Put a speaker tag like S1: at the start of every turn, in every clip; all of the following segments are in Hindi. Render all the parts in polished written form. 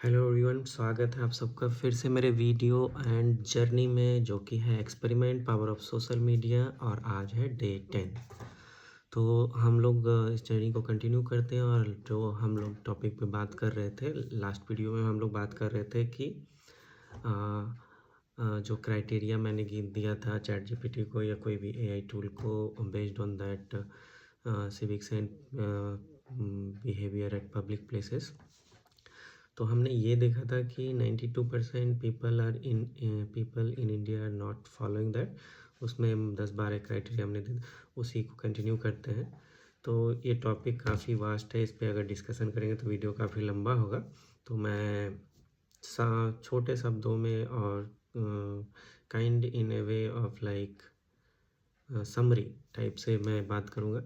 S1: हेलो एवरीवन, स्वागत है आप सबका फिर से मेरे वीडियो एंड जर्नी में, जो कि है experiment power of social media. और आज है डे 10। तो हम लोग इस जर्नी को कंटिन्यू करते हैं। और जो हम लोग टॉपिक पे बात कर रहे थे लास्ट वीडियो में, हम लोग बात कर रहे थे कि आ, जो क्राइटेरिया मैंने दिया था चैट जीपीटी को या कोई भी एआई टूल को, based on that civics and behaviour at public places. तो हमने ये देखा था कि 92% people in India are not following that. उसमें 10-12 क्राइटेरिया हमने दे, उसी को कंटिन्यू करते हैं। तो ये टॉपिक काफ़ी वास्ट है, इस पे अगर डिस्कशन करेंगे तो वीडियो काफ़ी लंबा होगा। तो मैं छोटे शब्दों में और kind in A way of like summary type से मैं बात करूँगा।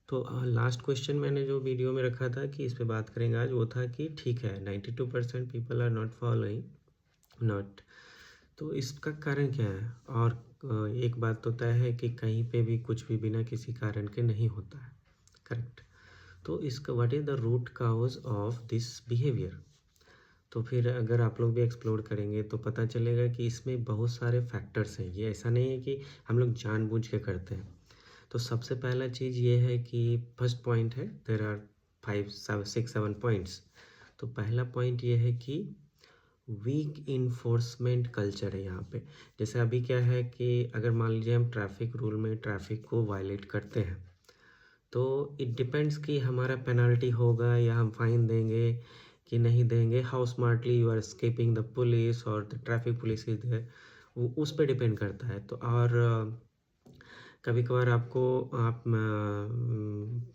S1: तो लास्ट क्वेश्चन मैंने जो वीडियो में रखा था कि इस पे बात करेंगे आज, वो था कि ठीक है 92% people are not following not. तो इसका कारण क्या है? और एक बात तो तय है कि कहीं पे भी कुछ भी बिना किसी कारण के नहीं होता है, करेक्ट? तो इसका what is the root cause of this behaviour? तो फिर अगर आप लोग भी एक्सप्लोर करेंगे तो पता चलेगा कि इसमें बहुत सारे फैक्टर्स हैं। ये ऐसा नहीं है कि हम लोग जानबूझ के करते हैं। तो सबसे पहला चीज़ ये है कि फर्स्ट पॉइंट है, देर आर 5-6-7 पॉइंट्स। तो पहला पॉइंट ये है कि वीक इन्फोर्समेंट कल्चर है यहाँ पे। जैसे अभी क्या है कि अगर मान लीजिए हम ट्रैफिक रूल में ट्रैफिक को वायलेट करते हैं, तो इट डिपेंड्स कि हमारा पेनल्टी होगा या हम फाइन देंगे कि नहीं देंगे। How smartly you are escaping the police और the traffic police is there, वो उस पर डिपेंड करता है। तो और कभी कभार आपको आप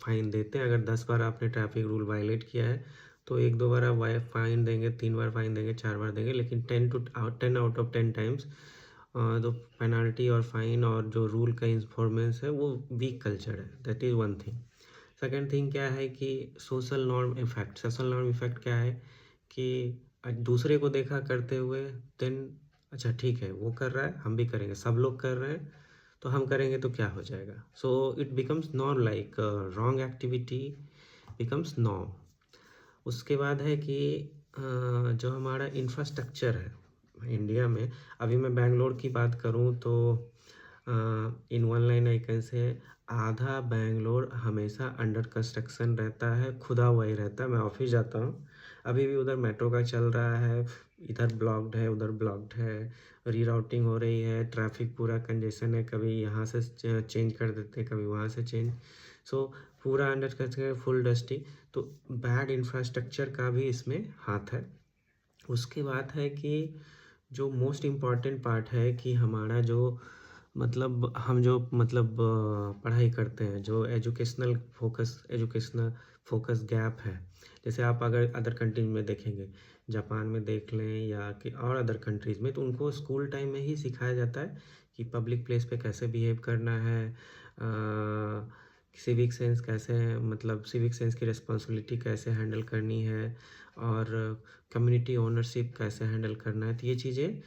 S1: फाइन देते हैं। अगर 10 बार आपने ट्रैफिक रूल वायलेट किया है तो 1-2 बार आप फाइन देंगे, 3 बार फाइन देंगे, 4 बार देंगे, लेकिन 10 आउट ऑफ 10 टाइम्स तो पेनल्टी और फाइन और जो रूल का इन्फॉर्मेंस है वो वीक कल्चर है। That is one thing. Second thing क्या है कि social norm effect. Social norm effect क्या है कि दूसरे को देखा करते हुए, देन अच्छा ठीक है वो कर रहा है हम भी करेंगे, सब लोग कर रहे हैं तो हम करेंगे तो क्या हो जाएगा। So it becomes norm, like wrong activity becomes norm. उसके बाद है कि जो हमारा इंफ्रास्ट्रक्चर है इंडिया में, अभी मैं बेंगलोर की बात करूं तो in one line I can say आधा बेंगलोर हमेशा अंडर कंस्ट्रक्शन रहता है, खुदा हुआ ही रहता है। मैं ऑफिस जाता हूँ, अभी भी उधर मेट्रो का चल रहा है, इधर ब्लॉक्ड है उधर ब्लॉक्ड है, रीराउटिंग हो रही है, ट्रैफिक पूरा कंजेशन है, कभी यहाँ से चेंज कर देते हैं कभी वहाँ से चेंज। सो पूरा अंडर कंस्ट्रक्शन, फुल डस्टी। तो बैड इंफ्रास्ट्रक्चर का भी इसमें हाथ है। उसके बाद है कि जो मोस्ट इम्पॉर्टेंट पार्ट है कि हमारा जो हम जो पढ़ाई करते हैं, जो एजुकेशनल फोकस गैप है। जैसे आप अगर अदर कंट्रीज में देखेंगे, जापान में देख लें या कि और अदर कंट्रीज़ में, तो उनको स्कूल टाइम में ही सिखाया जाता है कि पब्लिक प्लेस पे कैसे बिहेव करना है, सिविक सेंस कैसे है, सिविक सेंस की रिस्पॉन्सिबिलिटी कैसे हैंडल करनी है, और कम्युनिटी ओनरशिप कैसे हैंडल करना है। तो ये चीज़ें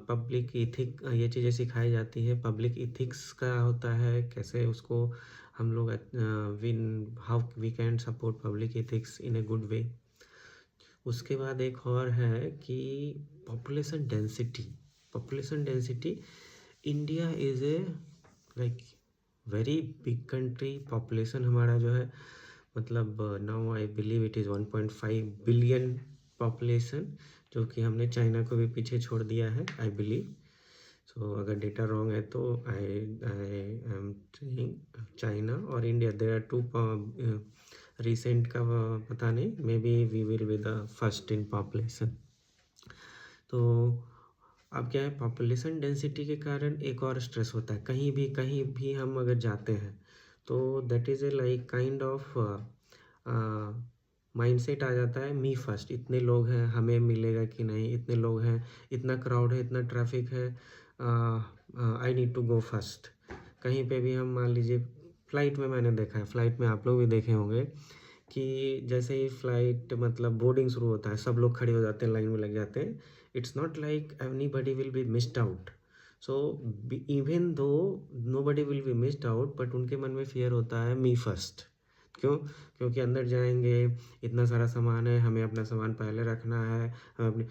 S1: पब्लिक इथिक, ये चीज़ें सिखाई जाती है। पब्लिक इथिक्स का होता है, कैसे उसको हम लोग win how we can support public ethics in a good way. उसके बाद एक और है कि population density. Population density, India is a like very big country. Population हमारा जो है now I believe it is 1.5 billion population, जो कि हमने चाइना को भी पीछे छोड़ दिया है आई बिलीव। सो अगर डेटा रॉन्ग है तो आई एम सेइंग चाइना और India, there are two. Recent का पता नहीं, maybe we will be the first in population. तो अब क्या है, पॉपुलेशन डेंसिटी के कारण एक और स्ट्रेस होता है। कहीं भी हम अगर जाते हैं तो that is a like kind of mindset आ जाता है, मी फर्स्ट। इतने लोग हैं, हमें मिलेगा कि नहीं, इतने लोग हैं, इतना क्राउड है, इतना ट्रैफिक है, I need to go first. कहीं पे भी हम मान लीजिए फ़्लाइट में, मैंने देखा है, फ़्लाइट में आप लोग भी देखे होंगे कि जैसे ही फ्लाइट बोर्डिंग शुरू होता है, सब लोग खड़े हो जाते हैं, लाइन में लग जाते हैं। It's not like anybody will be missed out. So even though nobody will be missed out, but उनके मन में फियर होता है मी फर्स्ट। क्यों? क्योंकि अंदर जाएँगे, इतना सारा सामान है, हमें अपना सामान पहले रखना है, हमें अपनी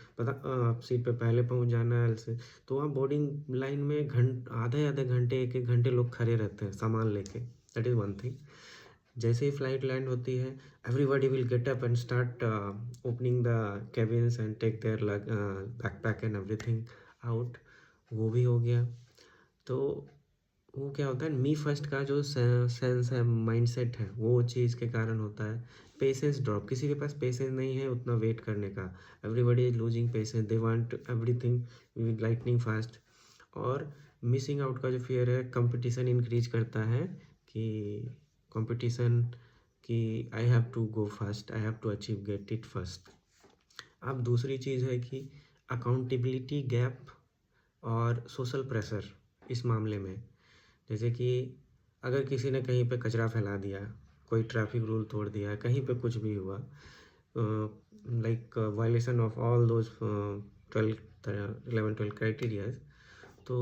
S1: सीट पे पहले पहुँच जाना है से तो वहाँ बोर्डिंग लाइन में आधे-आधे घंटे, 1-1 घंटे लोग खड़े रहते हैं सामान लेके, दैट इज़ वन थिंग। जैसे ही फ्लाइट लैंड होती है, everybody will get up and start opening the cabins and take their backpack and everything out, वो भी हो गया। तो वो क्या होता है, मी फर्स्ट का जो सेंस है, माइंडसेट है, वो चीज़ के कारण होता है। पेशेंस ड्रॉप, किसी के पास पेशेंस नहीं है उतना वेट करने का, everybody is losing patience, they want everything lightning fast. और मिसिंग आउट का जो फियर है, कंपटीशन इंक्रीज करता है कि कंपटीशन कि I have to go first, I have to achieve get it first. अब दूसरी चीज़ है कि अकाउंटेबिलिटी गैप और सोशल प्रेशर इस मामले में। जैसे कि अगर किसी ने कहीं पे कचरा फैला दिया, कोई ट्रैफिक रूल तोड़ दिया, कहीं पे कुछ भी हुआ, like violation of all those 11-12 criterias, तो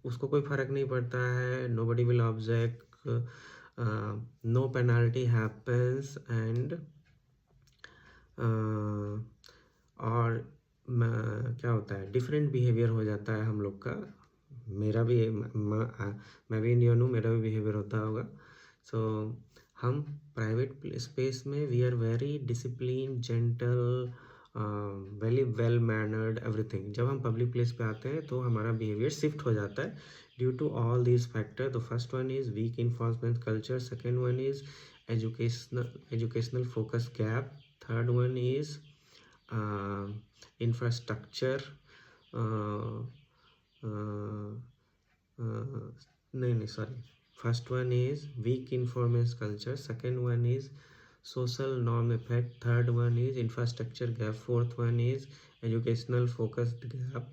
S1: उसको कोई फ़र्क नहीं पड़ता है, nobody will object, no penalty happens and और क्या होता है, डिफरेंट बिहेवियर हो जाता है हम लोग का। मेरा भी मैं भी इंडियन हूँ, मेरा भी बिहेवियर होता होगा। सो हम प्राइवेट स्पेस में we are very discipline, gentle, very well mannered, everything. जब हम पब्लिक प्लेस पे आते हैं तो हमारा बिहेवियर शिफ्ट हो जाता है due to all these factor. The first one is weak enforcement culture, second one is educational focus gap, third one is infrastructure, नहीं sorry, first one is weak informants culture, second one is social norm effect, third one is infrastructure gap, fourth one is educational focused gap,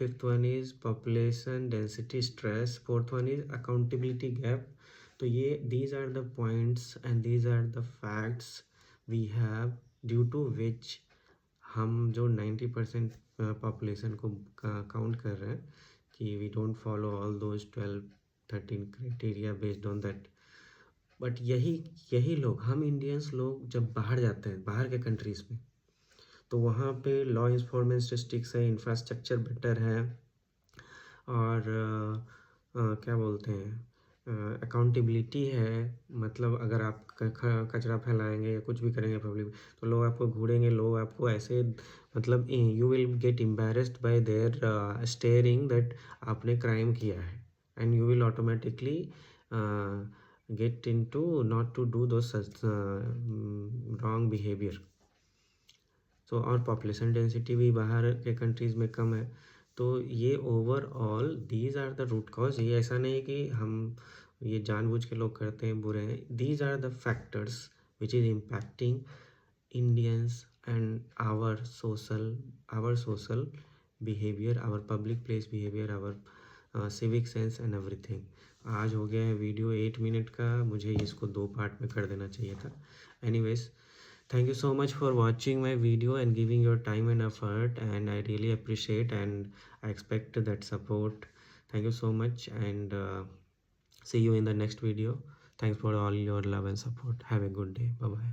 S1: fifth one is population density stress, fourth one is accountability gap. तो ये these are the points and these are the facts we have due to which हम जो 90% पॉपुलेशन को काउंट कर रहे हैं कि we don't follow all those 12-13 criteria based on that. But यही लोग, हम इंडियंस लोग जब बाहर जाते हैं, बाहर के कंट्रीज़ में, तो वहाँ पे लॉ इन्फोर्समेंट स्टिक्स है, इंफ्रास्ट्रक्चर बेटर है, और क्या बोलते हैं, अकाउंटेबिलिटी है। मतलब अगर आप कचरा फैलाएंगे या कुछ भी करेंगे पब्लिक, तो लोग आपको घूरेंगे, लोग आपको ऐसे, मतलब you will get embarrassed by their staring that आपने क्राइम किया है, and you will automatically get into not to do do wrong behaviour. So और पॉपुलेशन डेंसिटी भी बाहर के कंट्रीज़ में कम है। तो ये overall these are the root cause. ये ऐसा नहीं कि हम ये जानबूझ के लोग करते हैं, बुरे हैं। These are the factors which is impacting Indians and our social behaviour, our public place behaviour, our civic sense and everything. आज हो गया है वीडियो 8 मिनट का, मुझे इसको 2 पार्ट में कर देना चाहिए था। Anyways, thank you so much for watching my video and giving your time and effort, and I really appreciate and I expect that support. Thank you so much, and see you in the next video. Thanks for all your love and support. Have a good day. Bye bye.